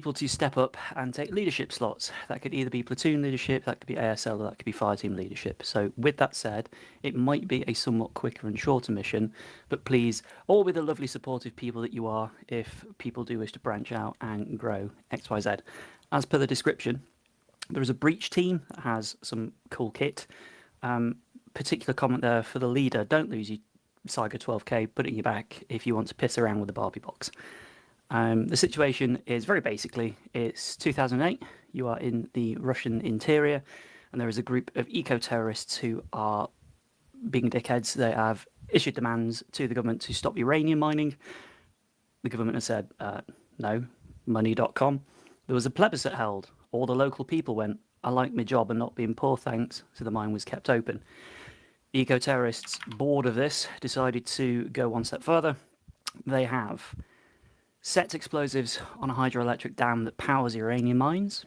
people to step up and take leadership slots. That could either be platoon leadership, that could be ASL, or that could be fire team leadership. So with that said, it might be a somewhat quicker and shorter mission, but please, all with the lovely supportive people that you are, if people do wish to branch out and grow XYZ. As per the description, there is a breach team that has some cool kit. Particular comment there for the leader, don't lose your Saiga 12k, put it in your back if you want to piss around with the Barbie box. The situation is very basically, it's 2008, you are in the Russian interior, and there is a group of eco-terrorists who are being dickheads. They have issued demands to the government to stop uranium mining. The government has said, no, money.com. There was a plebiscite held. All the local people went, I like my job and not being poor, thanks, so the mine was kept open. The eco-terrorists, bored of this, decided to go one step further. They have set explosives on a hydroelectric dam that powers uranium mines.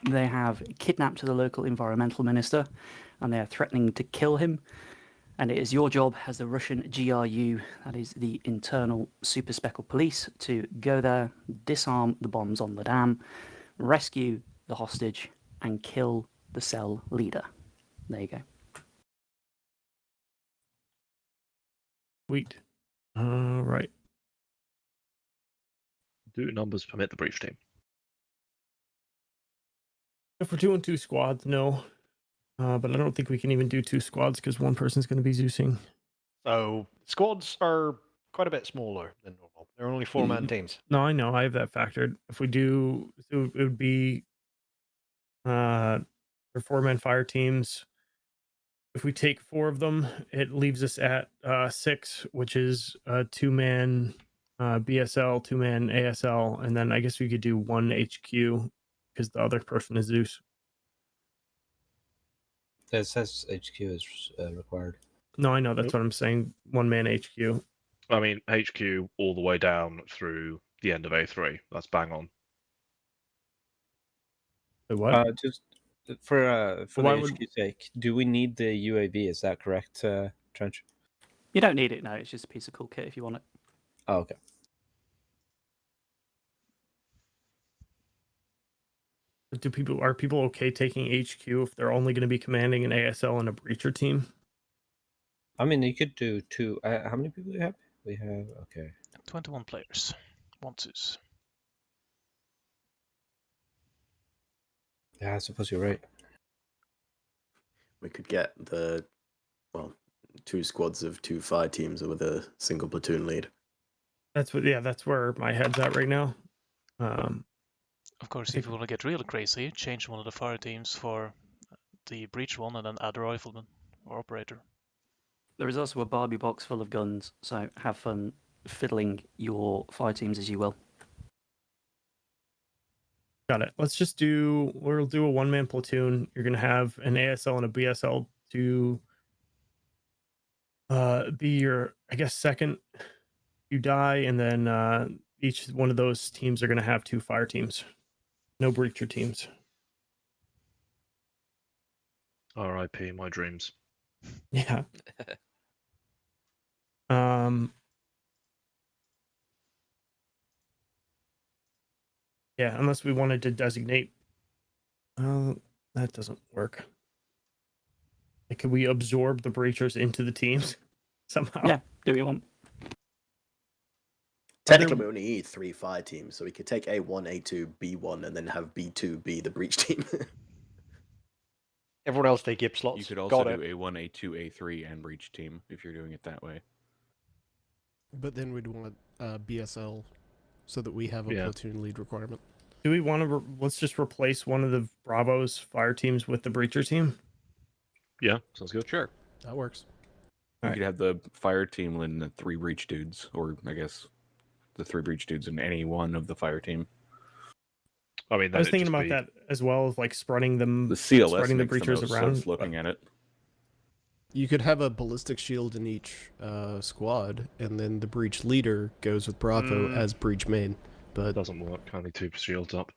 They have kidnapped the local environmental minister, and they are threatening to kill him. And it is your job as the Russian GRU, that is the internal super special police, to go there, disarm the bombs on the dam, rescue the hostage, and kill the cell leader. There you go. Sweet. All right. Do numbers permit the breach team? If we're doing 2 squads, no. But I don't think we can even do 2 squads because one person's going to be Zeusing. So squads are quite a bit smaller than normal. They're only 4-man teams. No, I know. I have that factored. If we do, it would be for 4-man fire teams. If we take 4 of them, it leaves us at 6, which is 2-man BSL, 2-man ASL, and then I guess we could do 1 HQ because the other person is Zeus. It says HQ is required. No, I know. That's what I'm saying. 1-man HQ. I mean, HQ all the way down through the end of A3. That's bang on. What? Just for the HQ's sake, do we need the UAV? Is that correct, Trench? You don't need it, no. It's just a piece of cool kit if you want it. Oh, okay. Are people okay taking HQ if they're only going to be commanding an ASL and a breacher team? I mean, you could do 2. How many people do we have? We have 21 players. 1 Zeus. Yeah, I suppose you're right. We could get 2 squads of 2 fire teams with a single platoon lead. That's where my head's at right now. Of course, if you want to get really crazy, change one of the fire teams for the breach one and then add a rifleman or operator. There is also a Barbie box full of guns, so have fun fiddling your fire teams as you will. Got it. We'll do a 1-man platoon. You're going to have an ASL and a BSL to be your, I guess, second. You die, and then each one of those teams are going to have 2 fire teams. No breacher teams. R.I.P. my dreams. Yeah. Yeah, unless we wanted to designate. That doesn't work. Like, could we absorb the breachers into the teams somehow? Yeah, do what you want. Technically, we only need 3 fire teams, so we could take A1, A2, B1, and then have B2 be the breach team. Everyone else take GIP slots. You could also do A1, A2, A3, and breach team if you're doing it that way. But then we'd want BSL so that we have a platoon lead requirement. Do we want to? Let's just replace one of the Bravo's fire teams with the breacher team. Yeah, sounds good. Sure, that works. You could have the fire team and the 3 breach dudes, or I guess the 3 breach dudes in any one of the fire team. I mean, I was thinking about that as well, of like spreading them, the CLS spreading the makes breachers the most around. sense looking at it. You could have a ballistic shield in each squad, and then the breach leader goes with Bravo as breach main. But it doesn't work. Only 2 shields up.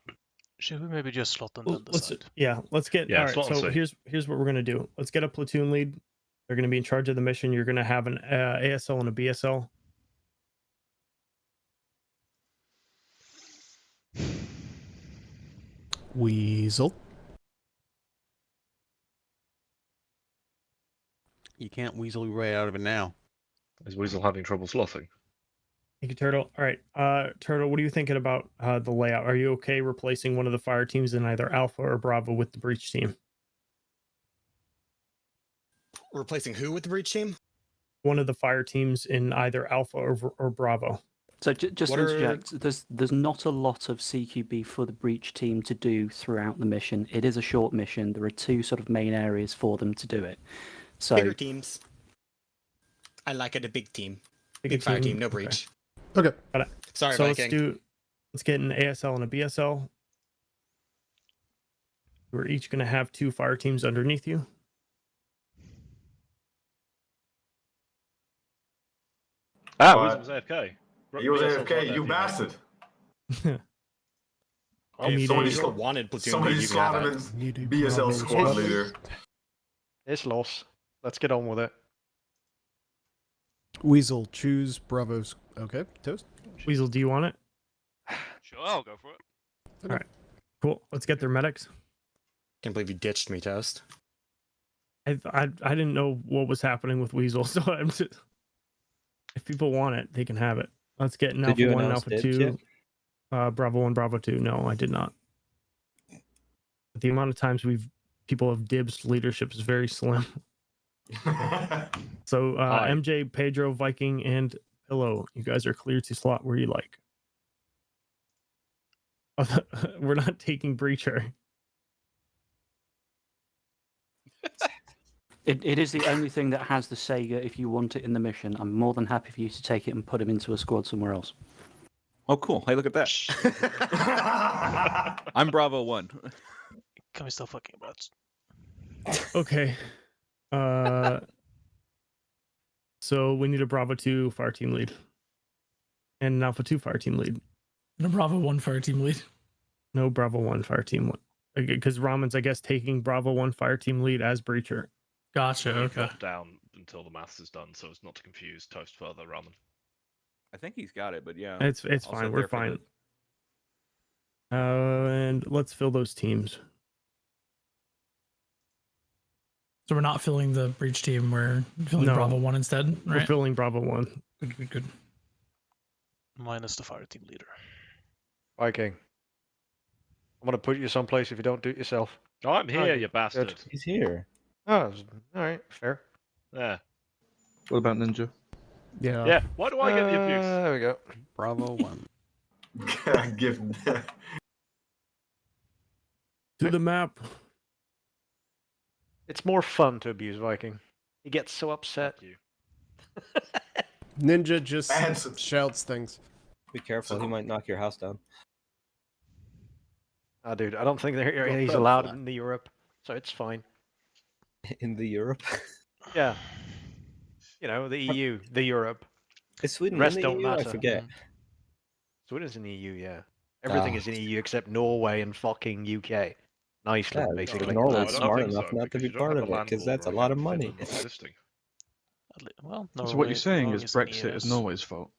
Should we maybe just slot them on the side? Let's get. Yeah, all right, so here's what we're gonna do. Let's get a platoon lead. They're gonna be in charge of the mission. You're gonna have an ASL and a BSL. Weasel. You can't weasel your way out of it now. Is Weasel having trouble slothing? Thank you, Turtle. All right, Turtle, what are you thinking about the layout? Are you okay replacing one of the fire teams in either Alpha or Bravo with the breach team? Replacing who with the breach team? One of the fire teams in either Alpha or Bravo. So just to interject, there's not a lot of CQB for the breach team to do throughout the mission. It is a short mission. There are two sort of main areas for them to do it. So Bigger teams. I like it a big team. Big fire team, no breach. Okay. Got it. Sorry, so Viking. let's get an ASL and a BSL. We're each going to have 2 fire teams underneath you. Weasel was AFK. He was AFK, you bastard. Somebody slot him in BSL squad leader. It's loss. Let's get on with it. Weasel, choose Bravo's. Okay, Toast. Weasel, do you want it? Sure, I'll go for it. All right, cool. Let's get their medics. Can't believe you ditched me, Toast. I didn't know what was happening with Weasel, so I'm just. If people want it, they can have it. Let's get an Alpha 1 and Alpha 2. Bravo 1, Bravo 2. No, I did not. The amount of times people have dibs leadership is very slim. So MJ, Pedro, Viking, and Pillow, you guys are clear to slot where you like. We're not taking Breacher. it is the only thing that has the Sega if you want it in the mission. I'm more than happy for you to take it and put him into a squad somewhere else. Oh, cool. Hey, look at that. I'm Bravo 1. Can we still fucking about? Okay. So we need a Bravo 2 fire team lead. And an Alpha 2 fire team lead. And a Bravo 1 fire team lead. No Bravo 1 fire team. Because Ramon's, I guess, taking Bravo 1 fire team lead as Breacher. Gotcha, okay. Drop down until the maths is done, so as not to confuse Toast further, Ramen. I think he's got it, but yeah. It's I'll fine. sit We're there for fine. And let's fill those teams. So we're not filling the breach team, we're filling Bravo 1 instead, right? We're filling Bravo 1. Good. Minus the fire team leader. Viking. I'm going to put you someplace if you don't do it yourself. Oh, I'm here, you bastard. Good. He's here. Oh, alright, fair. Yeah. What about Ninja? Yeah. Yeah, why do I get the abuse? There we go. Bravo 1. Give To the map. It's more fun to abuse Viking. He gets so upset. Ninja just shouts things. Be careful, he might knock your house down. Oh, dude, I don't think he's allowed in the Europe, so it's fine. In the Europe? Yeah. You know, the EU, the Europe. Is Sweden Rest in the don't EU? matter. I forget. Sweden's in the EU, yeah. Everything is in the EU except Norway and fucking UK. And Iceland, Yeah, basically. Norway's smart enough not to be part of it, because that's a lot of money. Well, So what you're saying is Brexit is Norway's fault.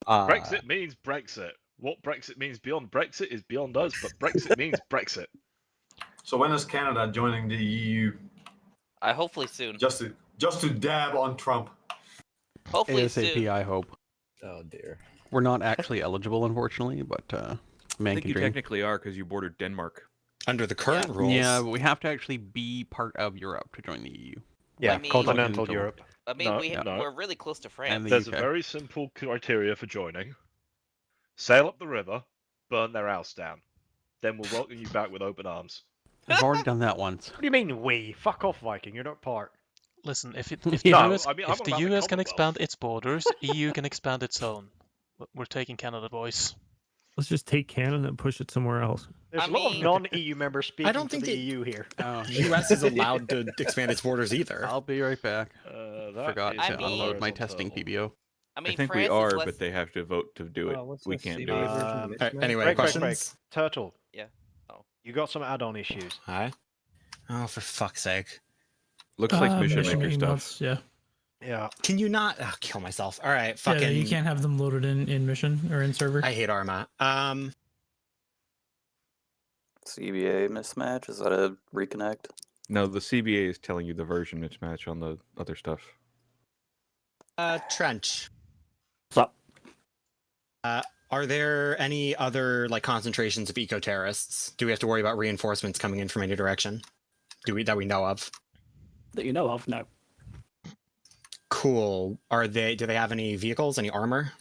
Brexit means Brexit. What Brexit means beyond Brexit is beyond us, but Brexit means Brexit. So when is Canada joining the EU? Hopefully soon. Just to dab on Trump. Hopefully ASAP, soon. I hope. Oh dear. We're not actually eligible, unfortunately, but I man think can you dream. technically are because you bordered Denmark. Under the current rules. Yeah, but we have to actually be part of Europe to join the EU. Yeah, I mean- continental Europe. I mean, we're really close to France. There's a very simple criteria for joining. Sail up the river, burn their house down. Then we'll welcome you back with open arms. We've already done that once. What do you mean we? Fuck off, Viking. You're not part. Listen, if No, the US, I mean, I'm if the about the US can Commonwealth. expand its borders, EU can expand its own. We're taking Canada, boys. Let's just take Canada and push it somewhere else. There's a lot of non-EU members speaking I don't think to the the EU here. Oh. The US is allowed to expand its borders either. I'll be right back. That Forgot is to unload my horizontal. testing PBO. I mean, I think France we are, is less... but they have to vote to do it. We can't do it. Anyway, break, questions? Turtle. Yeah. Oh. You got some add-on issues. Hi. Oh, for fuck's sake. Looks like mission mission maker stuff. emotes, yeah. Yeah. Can you not kill myself? All right, fucking. Yeah, you can't have them loaded in mission or in server. I hate Arma. CBA mismatch? Is that a reconnect? No, the CBA is telling you the version mismatch on the other stuff. Trench. What's up? Are there any other like concentrations of eco-terrorists? Do we have to worry about reinforcements coming in from any direction? That we know of? That you know of? No. Cool. Do they have any vehicles, any armor?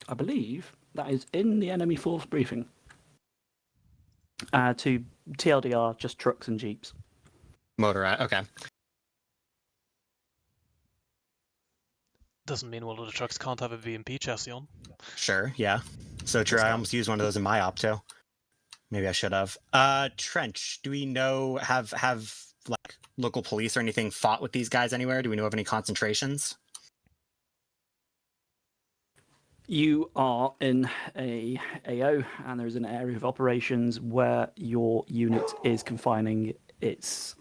I believe that is in the enemy force briefing. To TLDR, just trucks and jeeps. Okay. Doesn't mean one of the trucks can't have a VMP chassis on. Sure, yeah. So true. I almost used one of those in my op too. Maybe I should have. Trench, do we know have like local police or anything fought with these guys anywhere? Do we know of any concentrations? You are in a AO, and there is an area of operations where your unit is confining its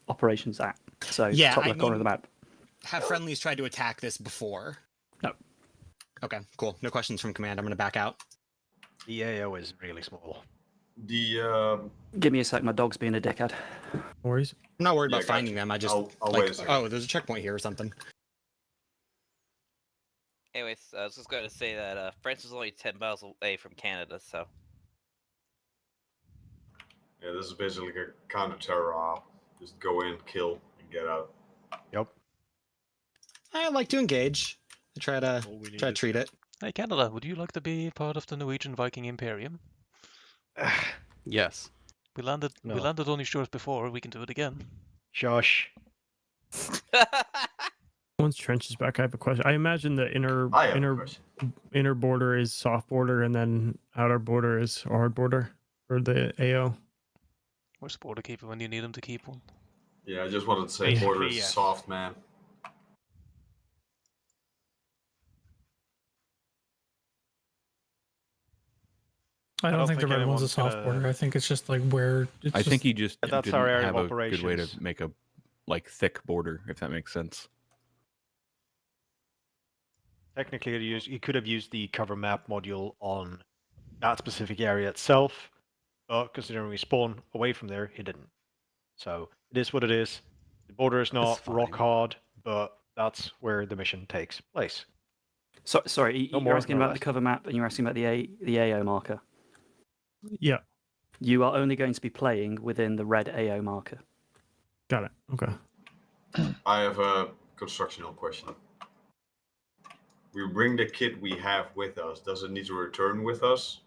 operations at. So Yeah, top left corner of the map. Have friendlies tried to attack this before? No. Okay, cool. No questions from command. I'm going to back out. The AO is really small. Give me a sec. My dog's being a dickhead. No worries. I'm not worried about finding them. I just I'll like, wait a second. oh, there's a checkpoint here or something. Anyways, I was just going to say that France is only 10 miles away from Canada, so. Yeah, this is basically a counter-terror op. Just go in, kill, and get out. Yep. I like to engage. I try to treat it. Hey Canada, would you like to be part of the Norwegian Viking Imperium? Yes. We landed on your shores before. We can do it again. Shush. Once Trench is back, I have a question. I imagine the inner border is soft border, and then outer border is hard border for the AO. Where's border keeper when you need him to keep one? Yeah, I just wanted to say border is soft, man. I don't think the red one's a soft border. I think it's just like where. I think he just that's didn't our area have of a good way to operations. make a thick border, if that makes sense. Technically, he could have used the cover map module on that specific area itself, but considering we spawn away from there, he didn't. So it is what it is. The border is not rock hard, but that's where the mission takes place. So, sorry, No you're more, asking no about less. the cover map, and you're asking about the AO marker. Yeah. You are only going to be playing within the red AO marker. Got it. Okay. I have a constructional question. We bring the kit we have with us. Does it need to return with us?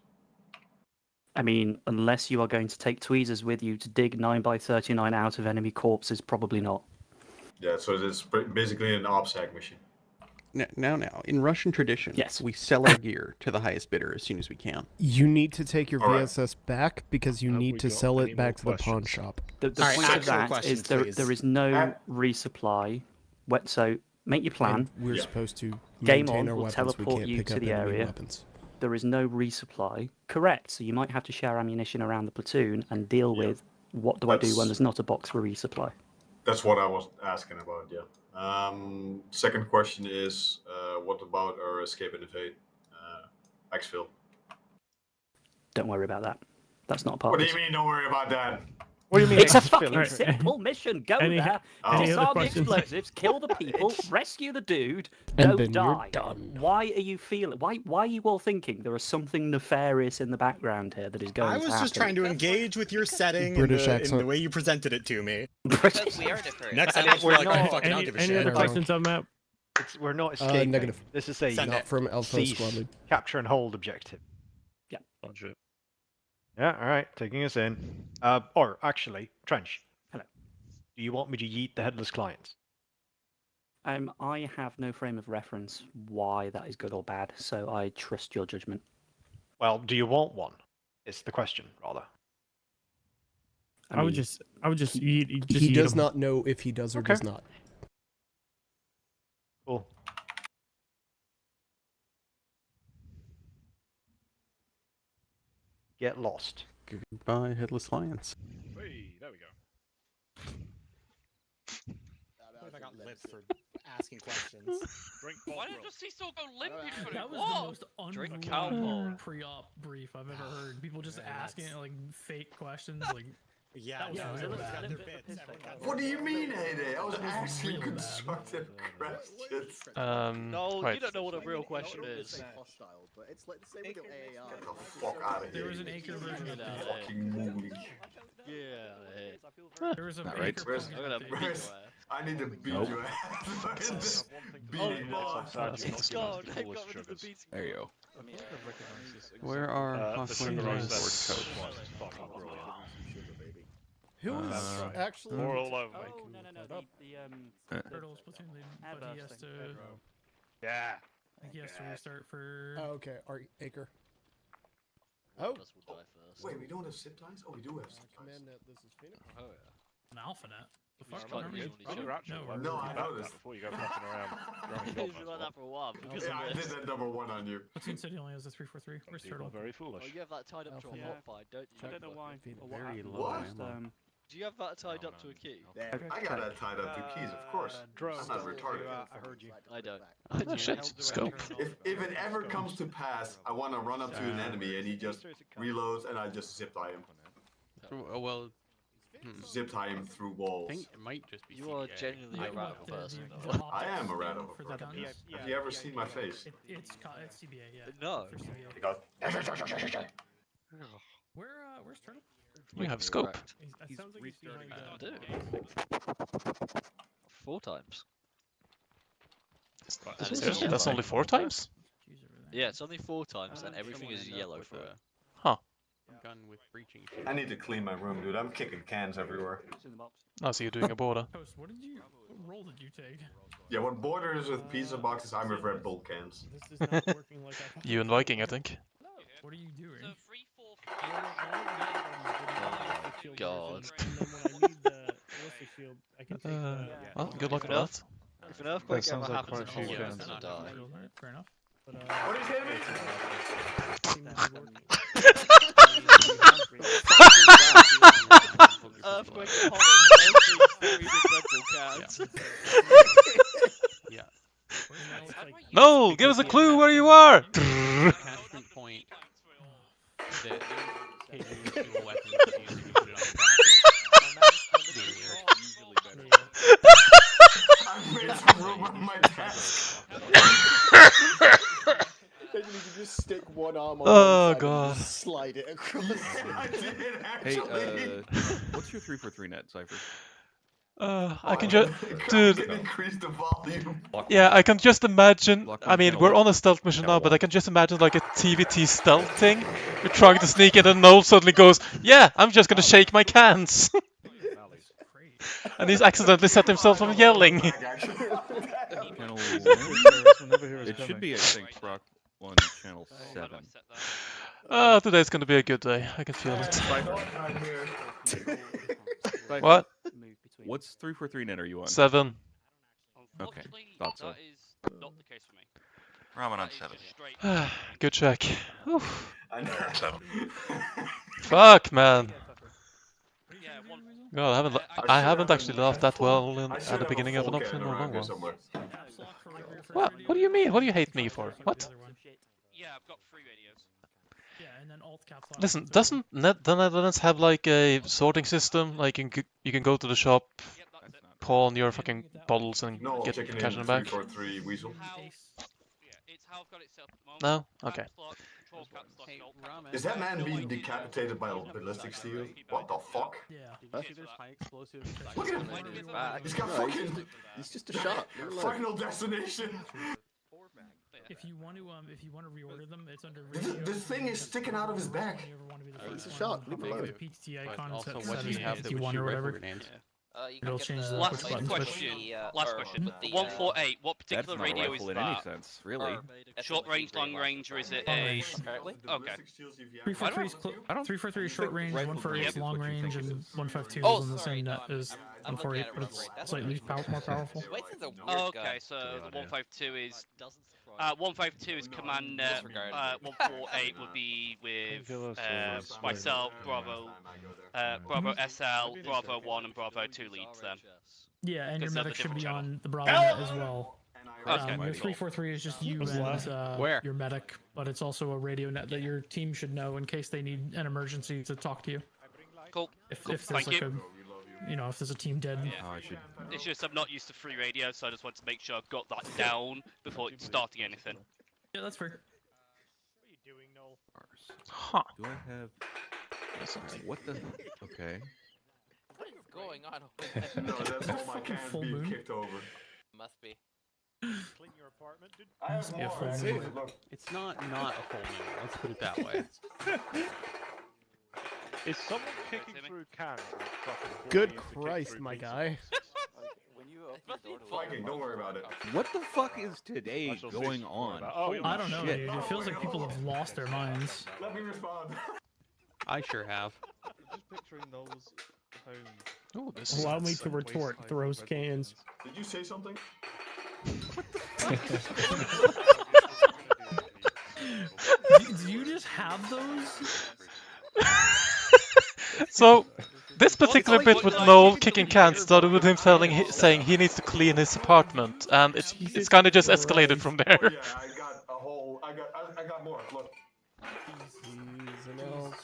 I mean, unless you are going to take tweezers with you to dig 9x39 out of enemy corpses, probably not. Yeah, so it's basically an OPSEC mission. Now, in Russian tradition, yes, we sell our gear to the highest bidder as soon as we can. You need to take your All right. VSS back because you need to sell it back to the pawn shop. The point of that is there is no resupply. So make your plan. And we're supposed to Game maintain on our will weapons. We teleport can't you pick to up the enemy area. weapons. There is no resupply. Correct. So you might have to share ammunition around the platoon and deal with what do I do when there's not a box for resupply. That's what I was asking about, yeah. Second question is, what about our escape and evade? Exfil. Don't worry about that. That's not a part What of do this. you mean, don't worry about that? What do you mean? It's a exfil? fucking Right. simple mission. Go Any there, other disarm the questions? explosives, kill the people, rescue the dude, And don't then you're die. done. Why are you feeling? Why are you all thinking there is something nefarious in the background here that is going I to was happen? just trying to engage with your setting British and accent. the way you presented it to me. Because we are different. Next time I feel like I fucking don't Any, give a any shit. other questions on map? We're not escaping. Negative. This is a Send Not from Alpha cease, Squad Lead. capture and hold objective. Yeah. Yeah, all right, taking us in. Or actually, Trench. Hello. Do you want me to yeet the headless clients? I have no frame of reference why that is good or bad, so I trust your judgment. Well, do you want one? Is the question rather. I would just eat. He does not know if he does or does not. Cool. Get lost. Goodbye, headless lions. Hey, there we go. What if I got lit for asking questions. Why did the CISO go limp before That was what? the most Drink unbelievable pre-op brief I've ever heard. People just asking like fake questions, like Yeah, that was real bad. What do you mean, Heyday? I was asking constructive questions. No, Wait. you don't know what a real question is. Hostile, but it's like the same with your AAR. Get the fuck out of here. There was an Anchor version of that. Fucking movie. Yeah. There was a Not right. Anchor Where's- plugin I'm gonna update. beat your ass. I need to beat Nope. your ass. Beat Oh, you. no. Sometimes you It's don't gone. give us They've the got fullest rid of the sugars. beating. There you go. Where are The hostile sugar units? is Source that code. is fucking brilliant. Who's That's right. actually More all over me. Oh no, the Turtles platoon lead, but he has Adverse to. thing. Yeah. I think he has to restart for. Oh, okay, Acre. Oh, Wait, we don't have zip ties? Oh, we do have zip ties. command net. This is Phoenix. Oh yeah. An AlphaNet. The fuck? It's like Aren't we- usually Oh, you're actually No, working No, I on that noticed. before you go fucking around. You've been like that for a while because Yeah, I of did this. that number one on you. Platoon City only has a 343. Where's People Turtle? are very Oh, foolish. you have that tied up to a Yeah. hotfire, don't you? I don't know why. Phoenix. Or what Very happened. low Just, ammo. Do you have that tied up to a key? I got that tied up to keys, of course. I'm not retarded. I heard you. I don't. Oh shit, scope. If it ever comes to pass, I want to run up to an enemy and he just reloads and I just zip tie him. Oh, well, Zip tie him through I walls. think it might just be. You are CDA. genuinely a radical person. I am a radical For the person. guns. Have you ever seen my face? It's CBA, yeah. No. For CBA. He goes, Where's Turtle? We have scope. It sounds like he's behind. I do. 4 times. And it's just That's yellow. only 4 times? Yeah, it's only 4 times, and everything is yellow for it. Gun with breaching. I need to clean my room, dude. I'm kicking cans everywhere. I see you doing a border. Toast, what role did you take? Yeah, what borders with pizza boxes, I'm with Red Bull cans. This is not working like I thought. You and Viking, I think. What are you doing? God. Well, good luck with enough. that. If an earthquake sounds ever like happens quite a in few Holland, cans. I'm gonna die. Fair enough. What did you say Earthquake in Holland, mostly 3 big Red Bull cans. Yeah. No, give us a clue where you are. Attachment point. That capable weapons used to put it on the I made some room on my desk. You can just stick one arm on Oh, one side God. and just slide it across. I did Hey, actually. what's your 343 net, Cypher? I can just, dude. Increase the volume. Yeah, I can just imagine. Block I one mean, channel we're one. on a stealth mission Channel now, but one. I can just imagine like a TVT stealth thing. We're trying to sneak in, and Noel suddenly goes, "Yeah, I'm just gonna shake my cans," and he's accidentally set himself from yelling. Channel 1. It should be, I think, Proc 1, Channel 7. Today's gonna be a good day. I can feel it. What? What's 343 net are you on? 7. Okay, thought so. That is not the case for me. Ramen on That is 7. just straight- Good check. Oof. I know. 7. Fuck, man. Yeah, one. God, I haven't actually laughed that well at the beginning of an option in a long while. What do you mean? What do you hate me for? What? Yeah, I've got 3 radios. Yeah, and then alt caps lock. Listen, doesn't the Netherlands have like a sorting system? Like you can go to the shop, pawn your fucking bottles and No, get checking cash in in the back? 343 Weasel. It's how I've got it set up at the moment. No? Okay. Caps lock, control caps lock, and alt caps. Is that man being decapitated by a ballistic steel? What the fuck? Yeah. Look at him. He's got fucking He's just a shot. Leave it alone. Final Destination. If you want to reorder them, it's under. This thing is sticking out of his back. It's a shot. Leave it alone. The PTT But icon also, set what do you have that would P1 shoot or rifle whatever. grenades? You It'll can change get the last push button question. switch. Last question. The 148. What That's particular not a radio is rifle in any that? sense, really. Short range, long range, or is it Long a? range. Okay. 343 is 343 is short range, 148 is long range, and 152 Oh, is on the same net as 148, but it's slightly more powerful. Okay, so the 152 is 152 is command net. 148 would be with myself, Bravo, Bravo SL, Bravo 1, and Bravo 2 leads then. Yeah, and your Because they're the medic should different be channel. on the Bravo net as well. Okay. Your 343 is just you and Where? your medic, but it's also a radio net that your team should know in case they need an emergency to talk to you. Cool. If Cool. there's like Thank a, if there's a team dead. Oh, I should. It's just I'm not used to free radio, so I just wanted to make sure I've got that down before starting anything. Yeah, that's fair. What are you doing, Noel? Huh. Do I have? What the? Okay. What is going on? No, that's all my cans full being moon. kicked over. Must be. Clean your apartment, dude. I have be a more. full That's moon. it, look. It's not a full moon. Let's put it that way. Is someone kicking through cans? like fucking Good forcing you to kick Christ, through my pizza guy. When you open the door to the Viking, don't worry about it. What the fuck is I today shall see going you on? about- Oh, I don't know, shit. dude. It feels like people have lost their minds. Let me respond. I sure have. Just picturing Noel's home. Oh, this is Allow me to retort. Throws cans. Did you say something? Do you just have those? So, this particular bit with Noel kicking cans started with him saying he needs to clean his apartment, and it's kind of just escalated from there. Oh, yeah, I got a whole. I got more. Look.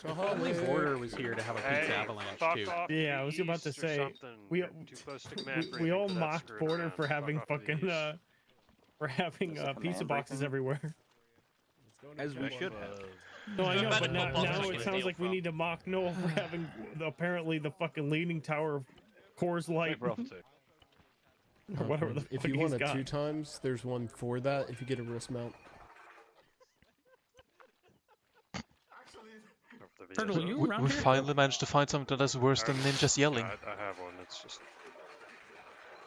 Only Border was here to have a pizza avalanche too. Yeah, I was about to say we all mocked Border for having fucking pizza boxes everywhere. As we should have. No, I know, but now it sounds like we need to mock Noel for having apparently the fucking leaning tower of Coors Light. Or whatever the fuck If you he's want it got. 2 times, there's one for that if you get a wrist mount. Turtle, are you We around here? finally managed to find something that's worse than ninjas yelling. I have one. It's just.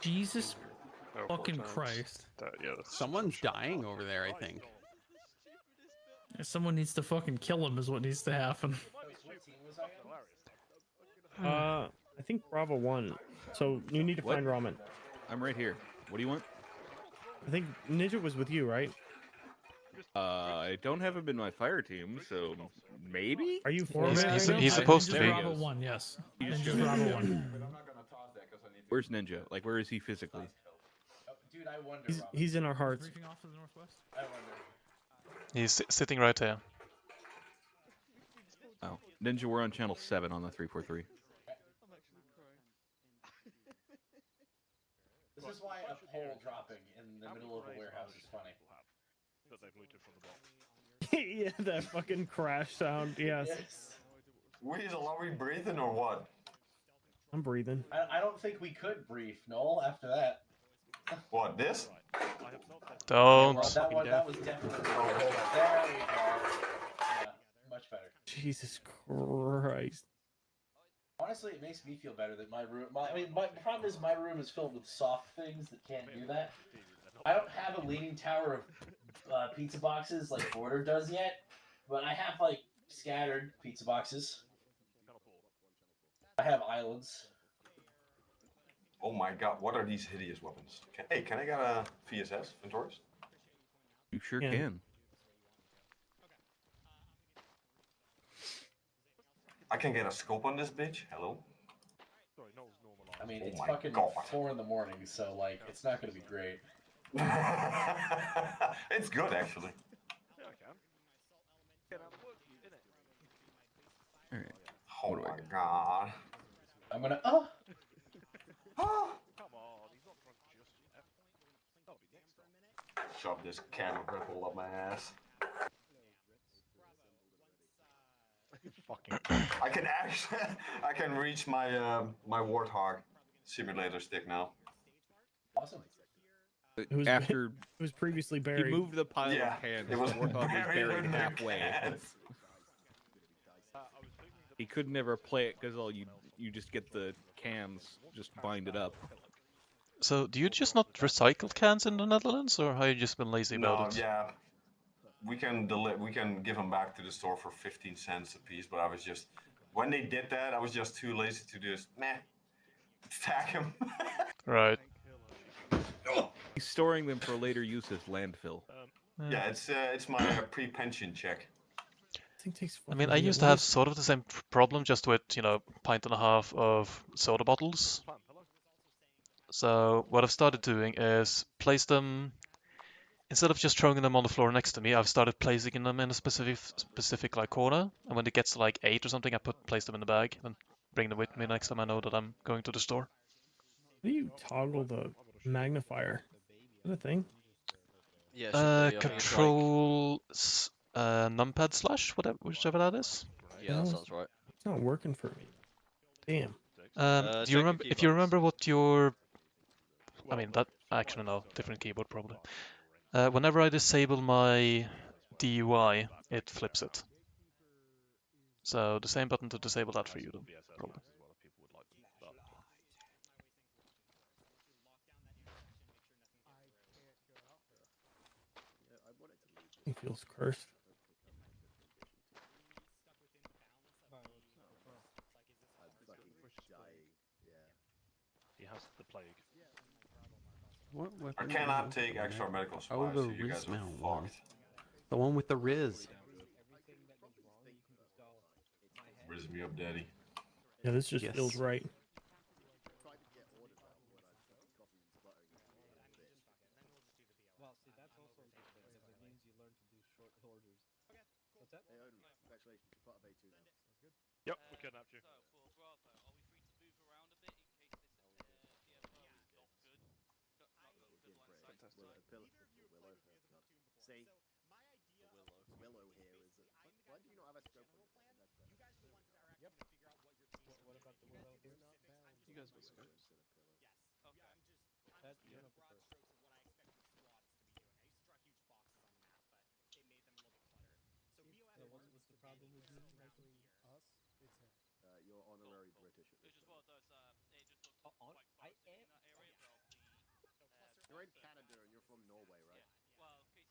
Jesus Oh, fucking 4 times. Christ. Someone's dying over there, I think. Someone needs to fucking kill him is what needs to happen. I think Bravo won. So you need to What? find ramen. I'm right here. What do you want? I think Ninja was with you, right? I don't have him in my fire team, so maybe. Are you He's- formatting? he's- right now? he's supposed to be. Bravo 1, yes. Ninja's Bravo 1. Where's Ninja? Like, where is he physically? Dude, I wonder. He's in our hearts. Briefing off to the northwest. I wonder. He's sitting right there. Oh, Ninja, we're on channel 7 on the 343. This is why a pole dropping in the middle of a warehouse is funny. That they've looted from the bottom. Yeah, that fucking crash sound. Yes. Weasel, are we breathing or what? I'm breathing. I don't think we could brief, Noel, after that. What, this? Don't. Well, that was definitely. There we go. Yeah, much better. Jesus Christ. Honestly, it makes me feel better that my room. My problem is my room is filled with soft things that can't do that. I don't have a leaning tower of pizza boxes like Border does yet, but I have like scattered pizza boxes. I have islands. Oh my god, what are these hideous weapons? Hey, can I get a VSS, Ventoris? You sure Yeah. can. I can get a scope on this bitch. Hello? I mean, Oh it's my fucking God. 4 in the morning, so like, it's not gonna be great. It's good, actually. Alright. Oh my god. I'm gonna. Come on, he's not drunk just yet. That'll be next time. Shove this can of Red Bull up my ass. Fucking. I can reach my my Warthog simulator stick now. Awesome. It was, After it was previously he buried. moved the pile Yeah, of cans, it was the Warthog was buried buried under halfway. cans. He could never play it because all you just get the cans, just bind it up. So, do you just not recycle cans in the Netherlands, or have you just been lazy No, about it? yeah. We can give them back to the store for 15 cents a piece, but I was just when they did that, I was just too lazy to just stack them. Right. He's storing them for later use as landfill. Yeah, it's my pre-pension check. I mean, I used to have sort of the same problem, just with, pint and a half of soda bottles. So what I've started doing is place them, instead of just throwing them on the floor next to me, I've started placing them in a specific like corner. And when it gets to like 8 or something, I place them in the bag and bring them with me next time I know that I'm going to the store. How do you toggle the magnifier? Is that a thing? Yeah, Control numpad slash, whatever, whichever that is. Yeah, that sounds right. It's not working for me. Damn. Do you remember? If you remember what your, I mean that actually no, different keyboard probably. Whenever I disable my DUI, it flips it. So the same button to disable that for you, then, probably. He feels cursed. He has the plague. What I weapon? cannot take extra medical supplies. Oh, the so you guys Riz are mount one. fucked. The one with the Riz. Riz me up, daddy. Yeah, this just feels right. Yep, we kidnapped you. Willow here is. Why do you not have a scope on this? What about the Willow here? You guys got scopes. What's the problem with you? Us? You're honorary British at this point. You're in Canada and you're from Norway, right?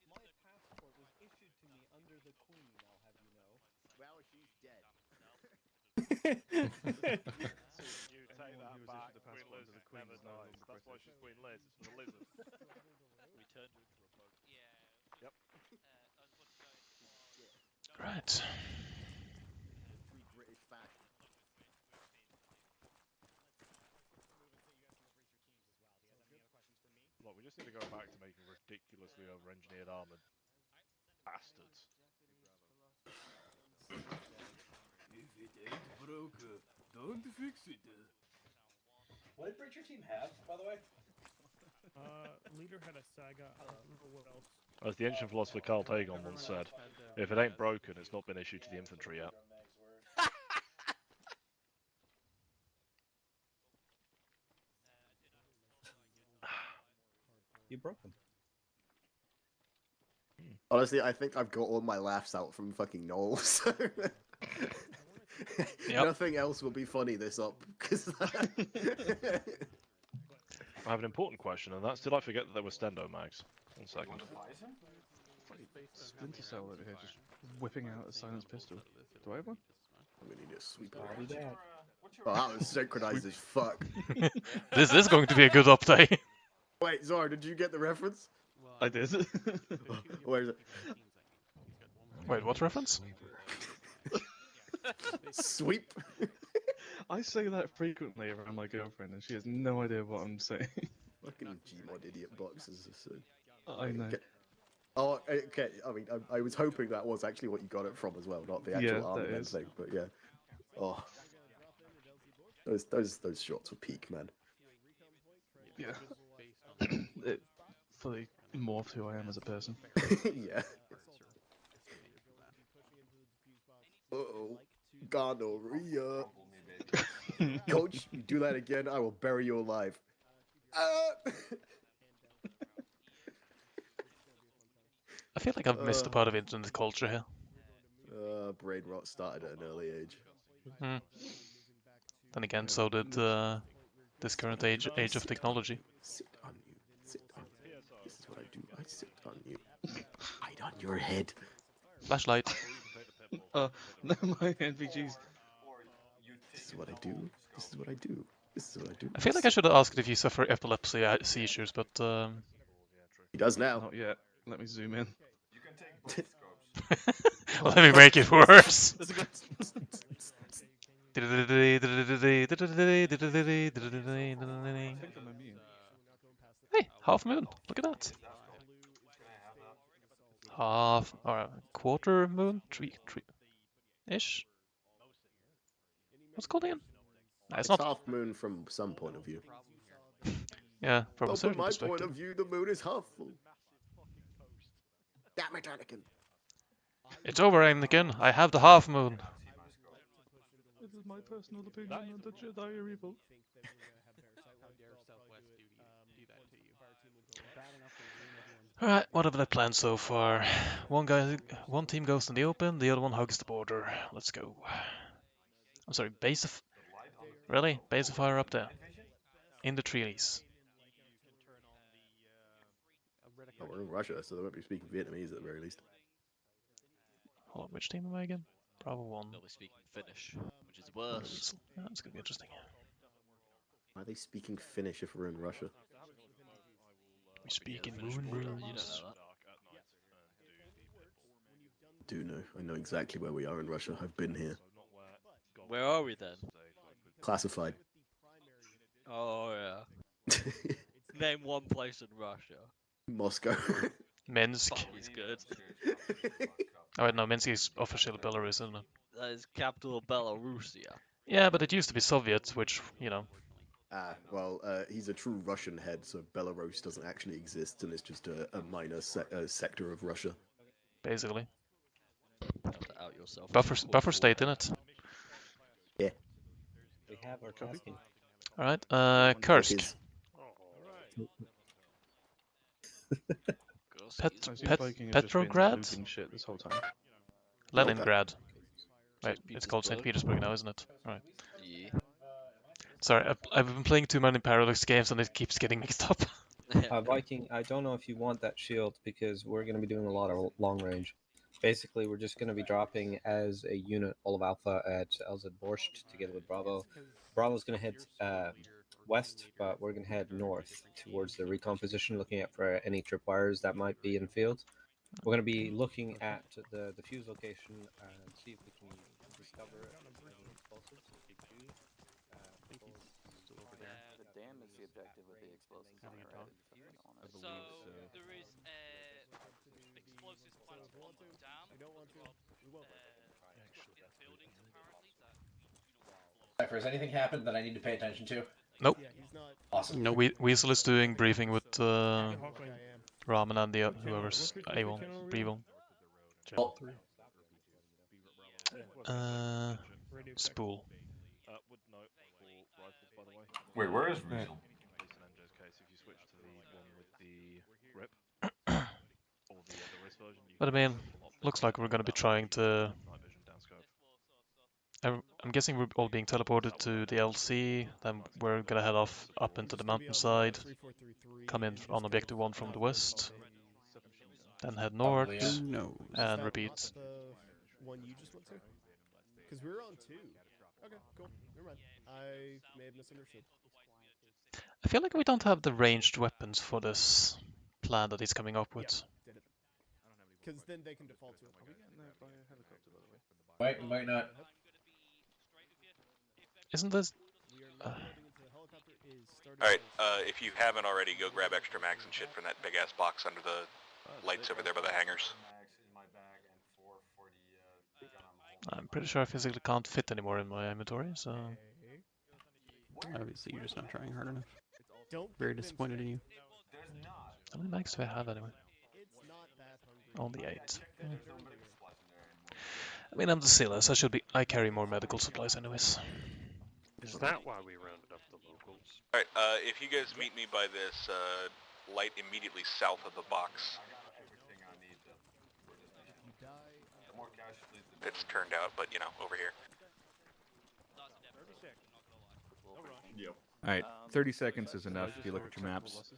My passport was issued to me under the Queen, I'll have you know. Well, she's dead. You take that back. Queen Liz never dies. That's why she's Queen Liz. It's for the lizard. We turned her into a bug. Yep. Right. True British fact. Look, we just need to go back to making ridiculously over-engineered armored bastards. If it ain't broke, don't fix it. What did Breacher Team have, by the way? Leader had a saga. I don't remember what else. As the ancient philosopher Carl Tagon once said, if it ain't broken, it's not been issued to the infantry yet. You broke them. Honestly, I think I've got all my laughs out from fucking Noel, so nothing else will be funny this up. Cause I have an important question, and that's, did I forget that there were stendo mags? 1 second. Splinter Cell over here just whipping out a silenced pistol. Do I have one? I'm gonna need to sweep it. Oh, that was synchronized as fuck. This is going to be a good update. Wait, Zara, did you get the reference? I did. Where is it? Wait, what reference? Sweep. I say that frequently around my girlfriend, and she has no idea what I'm saying. Fucking Gmod idiot boxes. I know. Okay. Oh, okay. I mean, I was hoping that was actually what you got it from as well, not the actual Arma thing. But yeah. Oh, those shots were peak, man. Yeah. It fully morphed who I am as a person. Yeah. Uh-oh. Gonorrhea. Coach, you do that again, I will bury you alive. I feel like I've missed a part of internet culture here. Brain rot started at an early age. Hmm. Then again, so did this current age of technology. Sit on you. Sit on you. This is what I do. I sit on you. Hide on your head. Flashlight. No, my NVGs. This is what I do. This is what I do. This is what I do. I feel like I should have asked if you suffer epilepsy seizures, but he does now. Not yet. Let me zoom in. You can take both Let me make it worse. There's a guy. I think I'm immune. half moon. Look at that. Half or quarter moon, ish. What's it called again? No, it's not half moon from some point of view. Yeah, from a Well, from certain my perspective. point of view, the moon is half full. Damn it, Anakin. It's over, Anakin. I have the half moon. It is my personal opinion that the Jedi are evil. Alright, what have I planned so far? One team goes in the open, the other one hugs the border. Let's go. I'm sorry, really? Base of fire up there? In the trees. Oh, we're in Russia, so they won't be speaking Vietnamese at the very least. Hold on, which team am I again? Bravo 1. They'll be speaking Finnish, which is worse. That's gonna be interesting. Why are they speaking Finnish if we're in Russia? We speak in moon runes. Do know. I know exactly where we are in Russia. I've been here. Where are we then? Classified. Oh yeah. Name one place in Russia. Moscow. Minsk. He's good. Oh wait, no, Minsk is official Belarus, isn't it? That is capital of Belarusia. Yeah, but it used to be Soviet, which, you know. Well, he's a true Russian head, so Belarus doesn't actually exist, and it's just a minor sector of Russia. Basically. Out yourself. Buffer state, innit? Yeah. We have our tasking. Alright, Kursk. Petrograd? Shit this whole time. Leningrad. Wait, it's called St. Petersburg now, isn't it? Right. Yeah. Sorry, I've been playing too many Paradox games and it keeps getting mixed up. Viking, I don't know if you want that shield because we're going to be doing a lot of long range. Basically, we're just going to be dropping as a unit all of Alpha at LZ Borscht together with Bravo. Bravo's going to head west, but we're going to head north towards the recon position, looking out for any tripwires that might be in field. We're going to be looking at the fuse location and see if we can discover any explosives. If we do, the dam is the objective with the explosives on it, right? So there is explosives planted on the dam. I don't want to. We won't. Buildings apparently that. Cypher, has anything happened that I need to pay attention to? Nope. Yeah, he's not. Awesome. No, Weasel is doing briefing with Ramen and the whoever's A1, B1. Spool. Wait, where is Weasel? But I mean, looks like we're going to be trying to... I'm guessing we're all being teleported to the LC, then we're going to head off up into the mountainside, come in on objective 1 from the west, then head north, and repeat. One you just went to? Because we were on 2. Okay, cool. Never mind. I may have misunderstood. I feel like we don't have the ranged weapons for this plan that he's coming up with. Did it. Because then they can default to it. Are we getting there by a helicopter, by the way? Might, we might not. Isn't this... Alright, if you haven't already, go grab extra mags and shit from that big-ass box under the lights over there by the hangars. I'm pretty sure I physically can't fit anymore in my inventory, so... Obviously, you're just not trying hard enough. Don't Very disappointed in you. How many mags do I have anyway? Only 8. Yeah. I mean, I'm the Silas. I carry more medical supplies anyways. Is that why we rounded up the locals? Alright, if you guys meet me by this light immediately south of the box. It's turned out, but you know, over here. Alright, 30 seconds is enough if you look at your maps.